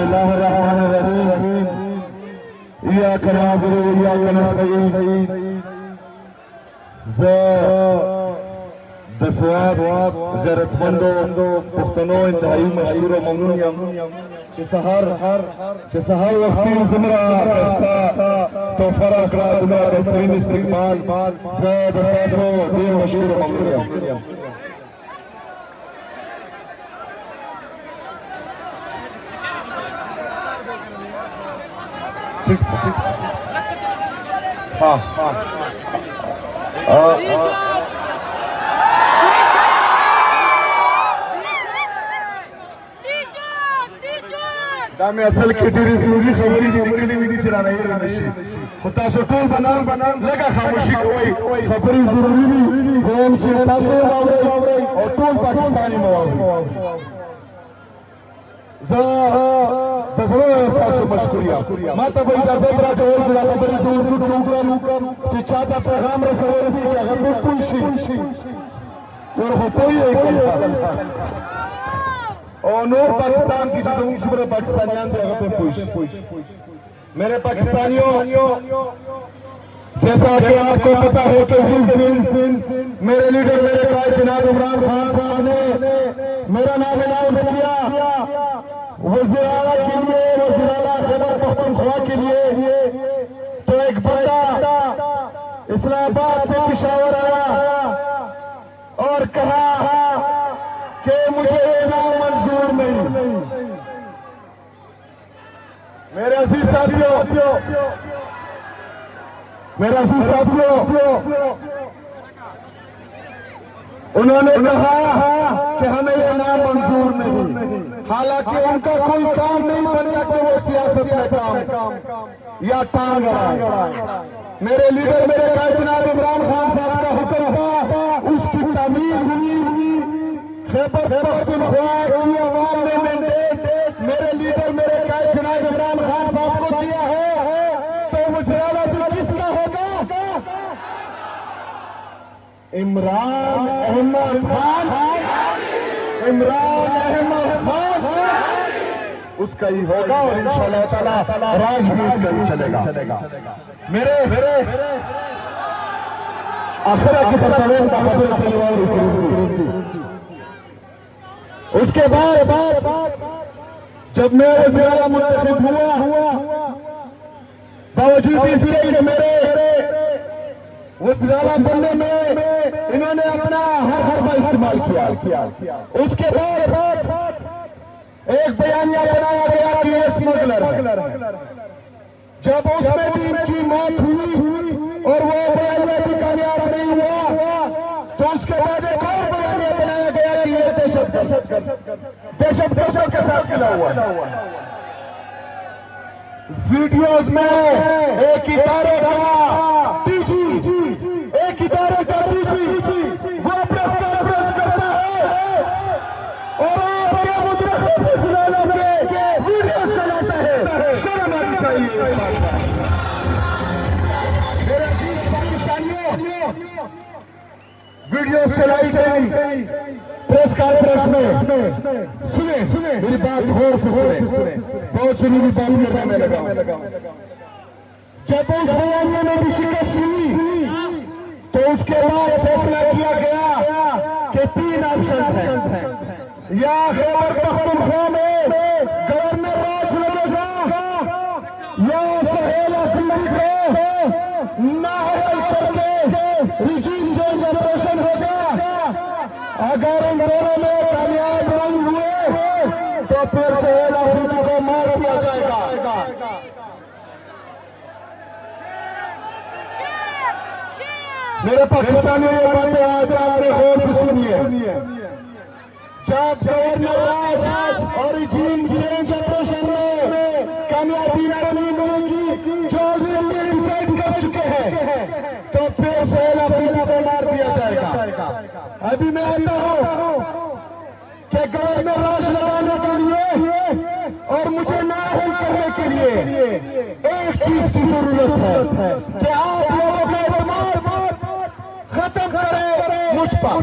बिस्मिल्लाहिर्रहमानिर्रहीम इय्याका नअबुदु व इय्याका नस्तईन दसवात गैरतमंदो पुख्तनो इंतहाई मशहूर व ममनून सहार वक्ती जुमरा तो फरक रा जुमरा बेहतरीन इस्तिकबाल दस्तासो दे मशहूर व ममनून हाँ दामे असल खिचड़ी सूरी खबरी निकली भी नहीं चलाना ये नशी खुदा सुटूल बना लगा खामोशी कोई खबरी जरूरी नहीं जोन चिंता से वावरे और टूल पाकिस्तानी मवावरे दसरो मशकुरिया माता भाई का सबरा तो होल चला खबरी दूर टूकरा चिचाता पैगाम रसवे से जगह पे पुशी और हो कोई एक और नूर पाकिस्तान की जो पाकिस्तानियां मेरे पाकिस्तानियों जैसा कि आपको पता है कि जिस दिन मेरे लीडर मेरे कायद जनाब इमरान खान साहब ने मेरा नाम अनाउंस किया वज़ीर आला के लिए वज़ीर आला खैबर पख्तूनख्वा के लिए तो एक बंदा इस्लामाबाद से पेशावर आया और कहा कि मुझे ये नाम मंजूर नहीं। मेरे अजीज साथियों उन्होंने कहा कि हमें ये नाम मंजूर नहीं, हालांकि उनका कोई काम नहीं बनता कि वो सियासत में काम या टांग अड़ाए। मेरे लीडर मेरे कायद जनाब इमरान खान साहब का हुक्म था, उसकी तामीर हुई। खैबर पख्तूनख्वा की अवाम ने मैंडेट मेरे लीडर मेरे कायद जनाब इमरान खान साहब को दिया है, तो वज़ीर आला भी किसका होगा? इमरान अहमद खान उसका ही होगा और इंशाअल्लाह ताला राज भी उसका ही चलेगा। मेरे आखिर की तरफ उसके बाद जब मैं वज़ीर आला मुंतखब हुआ, बावजूद इसके कि मेरे वज़ीर आला बनने में इन्होंने अपना हर हरबा इस्तेमाल किया। उसके बाद एक बयानिया बनाया गया कि ये स्मगलर है। जब उसमें भी इनकी मौत हुई और वो बयानिया भी कामयाब नहीं हुआ, तो उसके बाद एक और बयानिया बनाया गया कि ये दहशतगर्द के साथ मिला हुआ है। वीडियोज में एक इदारे का डीजी वो प्रेस कॉन्फ्रेंस करता है और आपके मुद्दे के वीडियो चलाता है। शर्म आनी चाहिए। मेरे अजीज पाकिस्तानियों, वीडियो चलाई गई प्रेस कॉन्फ्रेंस में। सुने मेरी बात गौर से सुने, बहुत सुनी हुई बात करने लगा। जब उस बयानिया ने भी शिकस्त हुई, तो उसके बाद फैसला किया गया कि 3 ऑप्शन है, या खैबर पख्तूनख्वा में गवर्नर राज लगेगा, या सहेल अफरीदी को नाअहल करके रिजीम चेंज ऑपरेशन होगा। अगर इन दोनों में कामयाब नहीं हुए तो फिर सहेल अफरीदी को मार दिया जाएगा। मेरे पाकिस्तानियों, ये बातें आज आपने गौर से सुनिए। जब गवर्नर राज और रिजीम चेंज ऑपरेशन में कामयाबी नहीं मिलेगी, जो ऑलरेडी डिसाइड कर चुके हैं, तो फिर सहेल अफरीदी को मार दिया जाएगा। अभी मैं आता हूं कि गवर्नर राज लगाने के लिए और मुझे नाअहल करने के लिए एक चीज की जरूरत है कि आप लोगों का एतमाद खत्म करें मुझ पर।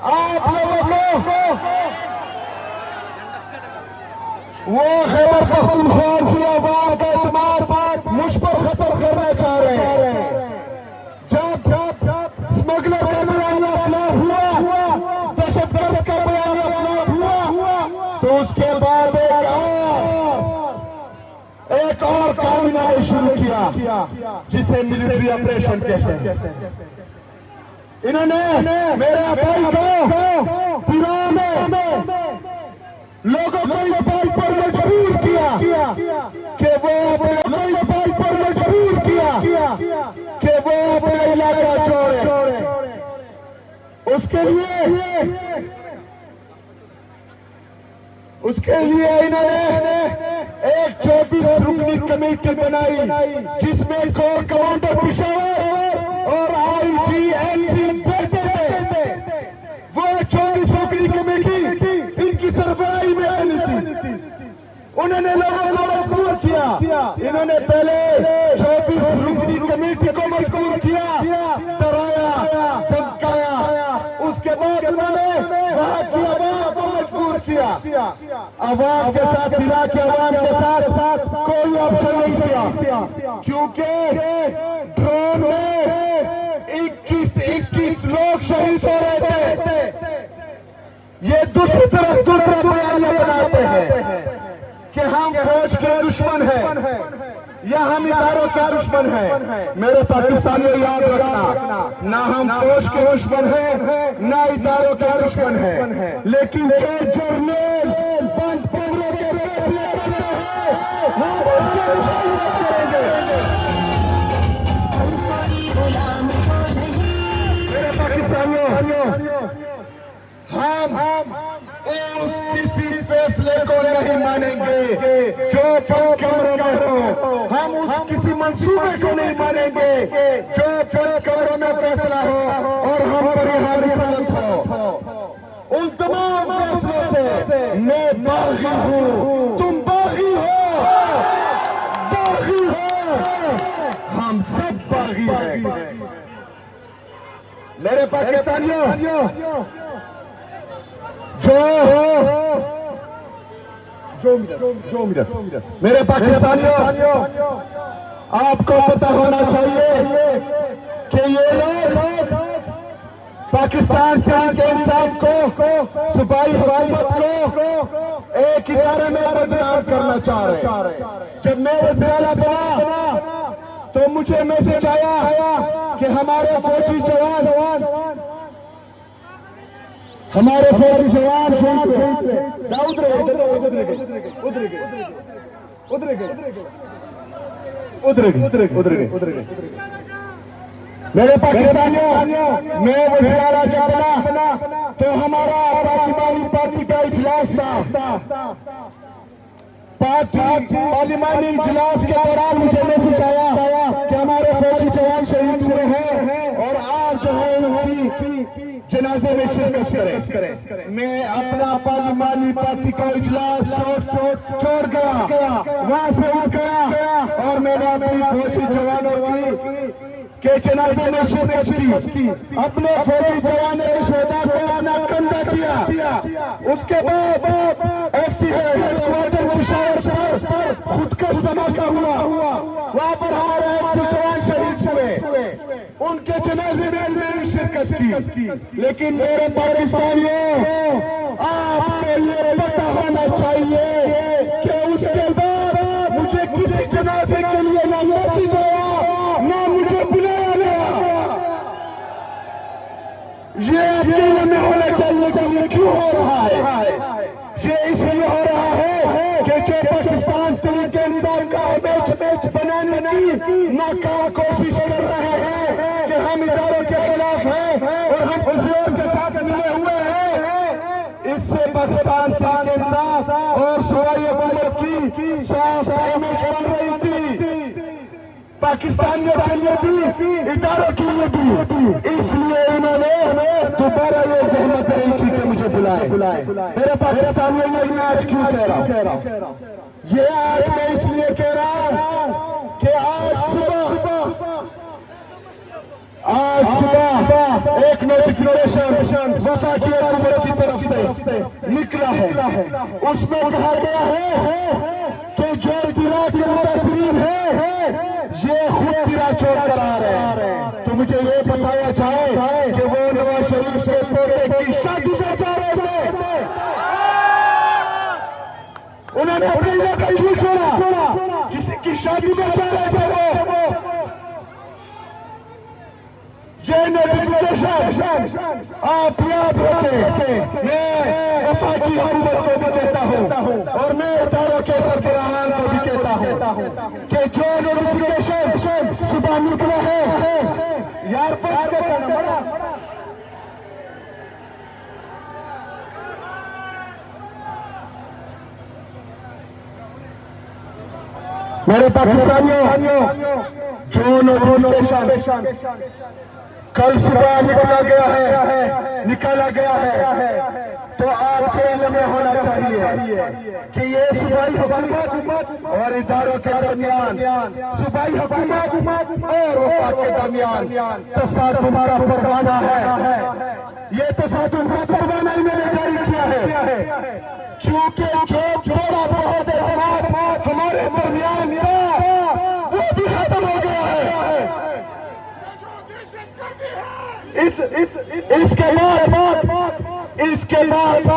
आप लोगों को वो खैबर पख्तूनख्वा की आवाम का एतमाद मुझ पर खत्म करना चाह रहे हैं। जब स्मगलर का बयानिया खिलाफ हुआ, दहशतगर्द का बयानिया खिलाफ हुआ, तो उसके बाद एक और काम इन्होंने शुरू किया जिसे मिलिट्री ऑपरेशन कहते हैं। इन्होंने मेरे भाई को तिरा में लोगों को इस बात पर मजबूर किया कि वो अपना इलाका छोड़े। उसके लिए इन्होंने एक 24 रुकनी कमेटी बनाई जिसमें कोर कमांडर पेशावर और आईजीएलसी बैठे थे। वो 24 रुकनी कमेटी इनकी सरबराही में बनी थी। उन्होंने लोगों को मजबूर किया। इन्होंने पहले 24 रुकनी कमेटी को मजबूर किया, डराया, धमकाया। उसके बाद उन्होंने वहां की आवाम को मजबूर किया। आवाम के साथ, इराक की आवाम के साथ कोई ऑप्शन नहीं दिया, क्योंकि ड्रोन में 21 लोग शहीद हो रहे थे। ये दूसरी तरफ दूसरा बयानिया बनाते हैं कि हम फौज के दुश्मन हैं या हम इदारों के दुश्मन हैं। मेरे पाकिस्तानियों याद रखना, ना हम फौज के दुश्मन हैं ना इदारों के दुश्मन हैं, लेकिन जो जर्नल बंद कमरों के फैसले करते हैं हम उसके मुखालिफ करेंगे। मेरे पाकिस्तानियों, हम उस किसी फैसले को नहीं मानेंगे जो बंद कमरों में हो। हम उस किसी मंसूबे को नहीं मानेंगे जो बंद कमरों में फैसला हो और हम पर यहाँ रिसालत हो। उन तमाम फैसलों से मैं बागी हूँ, तुम बागी हो, हम सब बागी हैं। मेरे पाकिस्तानियों, मेरे पाकिस्तानियों, आपको पता होना चाहिए कि ये लोग पाकिस्तान के इंसाफ को, सूबाई हुकूमत को एक इदारे में बदनाम करना चाह रहे। जब मैं वज़ीर-ए-आला बना तो मुझे मैसेज आया कि हमारे फौजी जवान उधर गए। मेरे पाकिस्तानियों, मैं वज़ीर-ए-आला जब बना तो हमारा पार्लिमानी पार्टी का इजलास था। पार्लिमानी इजलास के दौरान मुझे मैसेज आया कि हमारे फौजी जवान शहीद हुए हैं और आप जो है उनकी जनाजे में शिरकत करें। मैं अपना पार्लिमानी पार्टी का इजलास छोड़ गया, वहां से उठ गया और मैंने अपनी फौजी जवानों के जनाजे में शिरकत की। अपने फौजी जवानों के शोधा को अपना कंधा दिया। उसके बाद एफसी हेडक्वार्टर पेशावर पर खुदकश धमाका हुआ। वहां पर हमारे एफसी जवान शहीद हुए, उनके जनाजे में मैंने शिरकत की। लेकिन मेरे पाकिस्तानियों, आपको ये पता होना चाहिए कि उसके बाद मुझे किसी जनाजे के लिए ना मैसेज आया ना मुझे बुलाया गया। ये आपके में होना चाहिए कि ये क्यों हो रहा है। ये इसलिए हो रहा है कि जो पाकिस्तान तरीके इंसान का इमेज बनाने की नाकाम कोशिश कर रहे हैं कि हम इदारों के खिलाफ हैं और हम फौजियों के साथ मिले हुए हैं। इससे पाकिस्तान तरीके इंसान और सूबाई हुकूमत की साफ इमेज बन रही थी, पाकिस्तानियों के लिए भी, इदारों के लिए भी। इसलिए इन्होंने दोबारा ये जहमत नहीं की कि मुझे बुलाए। मेरे पाकिस्तानियों, ये मैं आज क्यों कह रहा हूँ? ये आज मैं इसलिए कह रहा हूँ कि आज सुबह एक नोटिफिकेशन वफाकी हुकूमत की तरफ से निकला है। उसमें कहा गया है मुझे ये बताया जाए कि वो नवाज शरीफ के पोते की शादी में जा रहे थे, उन्होंने अपने इलाका क्यों छोड़ा, किसी की शादी में जा रहे थे वो। ये नोटिफिकेशन आप याद रखें, मैं वफाकी हुकूमत को भी कहता हूँ और मैं इदारों के सरबराहान को भी कहता हूँ कि जो नोटिफिकेशन सुबह निकला है यार बात करता ना बड़ा, मेरे पाकिस्तानियों जो नोटिफिकेशन कल सुबह निकाला गया है तो आपके इल्म में होना चाहिए कि ये सूबाई हुकूमत और इदारों के दरमियान, सूबाई हुकूमत और वफाक के दरमियान तसादुम का परवाना है। ये तसादुम का परवाना इन्होंने जारी किया है क्योंकि जो थोड़ा बहुत इत्तेफाक हमारे दरमियान वो भी खत्म हो गया है। इसके बाद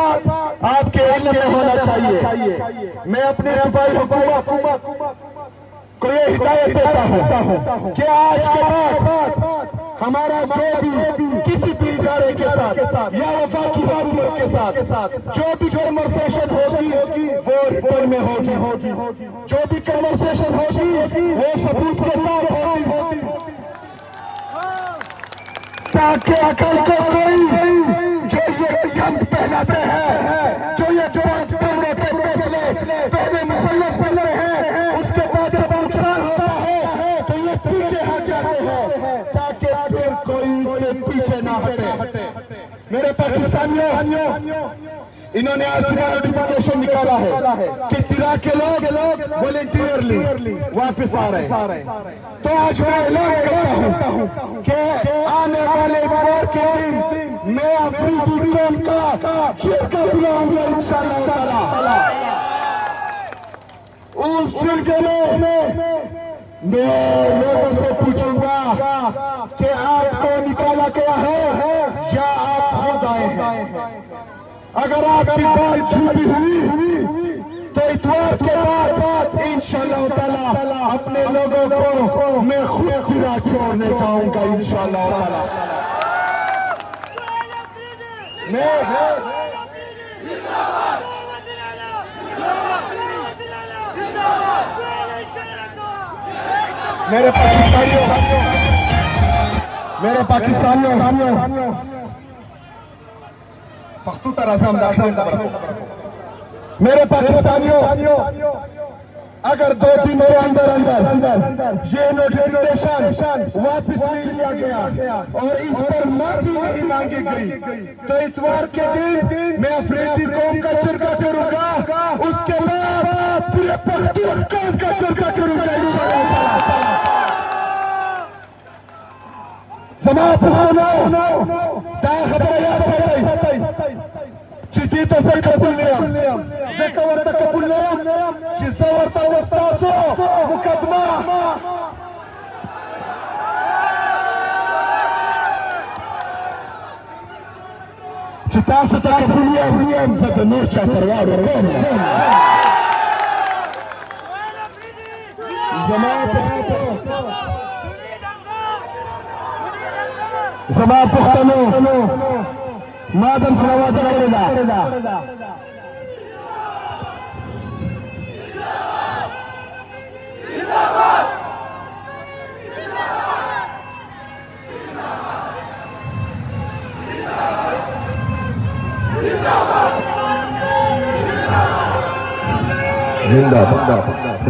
आपके इल्म में होना चाहिए। मैं अपने सूबाई हुकूमत को ये हिदायत देता हूँ कि आज के बाद हमारा जो भी किसी भी इदारे के साथ या वफाकी हुकूमत के साथ जो भी कन्वर्सेशन होगी वो रिटर्न में होगी, जो भी कन्वर्सेशन होगी वो सबूत के साथ होगी, ताकि अकल को कोई जो ये यंग पहनाते हैं, जो ये पांच पन्नों के फैसले पहले मुसल्लत पहले हैं, उसके बाद जब नुकसान होता है तो ये पीछे हट जाते हैं ताकि फिर कोई इससे पीछे ना हटे। मेरे पाकिस्तानियों, इन्होंने आज नोटिफिकेशन निकाला है कि तिरा के लोग वॉलंटियरली वापस आ रहे हैं। तो आज मैं ऐलान करता हूं कि आने वाले इतवार के दिन मैं अफरीदी कौम का शिरका बुलाऊंगा इंशाअल्लाह ताला। उस शिरके में मैं लोगों से पूछूंगा कि आपको निकाला गया है या आप खुद आए हैं। अगर आपकी बात झूठी हुई तो इतवार के बाद इंशाअल्लाह ताला अपने लोगों को मैं खुद तिरा छोड़ने जाऊंगा इंशाअल्लाह ताला। मेरे पाकिस्तानियों मेरे पाकिस्तानियों, अगर 2 दिन के अंदर ये नोटिफिकेशन वापस नहीं लिया गया और इस पर माफी नहीं मांगी गई तो इतवार के दिन मैं अफरीदी कौम का चरखा करूंगा, उसके बाद पूरे पख्तून कौम का चरखा करूंगा इंशाअल्लाह। Citi to zakapuliam, zakawarta kapuliam, cizawarta wastaso, mukadma. Citasu to kapuliam, zadanurcha tarwaru kona. Zama Puhtano, Madam Salawaza Kareda.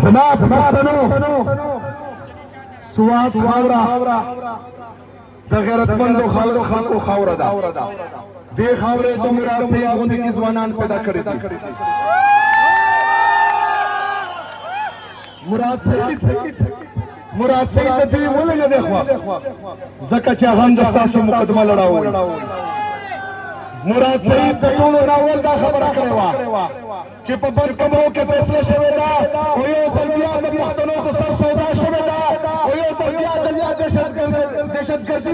Zama Puhtano, Suat Khawra. गैरतमंद खालको खावरा दा दे खावरे तो मुराद से गोंदी की जवानान पैदा करी थी। मुराद सही दी बोले न देखवा जका चाहन दस्ता से मुकदमा लड़ाओ। मुराद सही तोलो रावल दा खबर करेवा कि पबन कमो के फैसले शवेदा ओयो सल्बिया द मुहतनो तो सर सौदा शवेदा ओयो सल्बिया दलिया दहशतगर्दी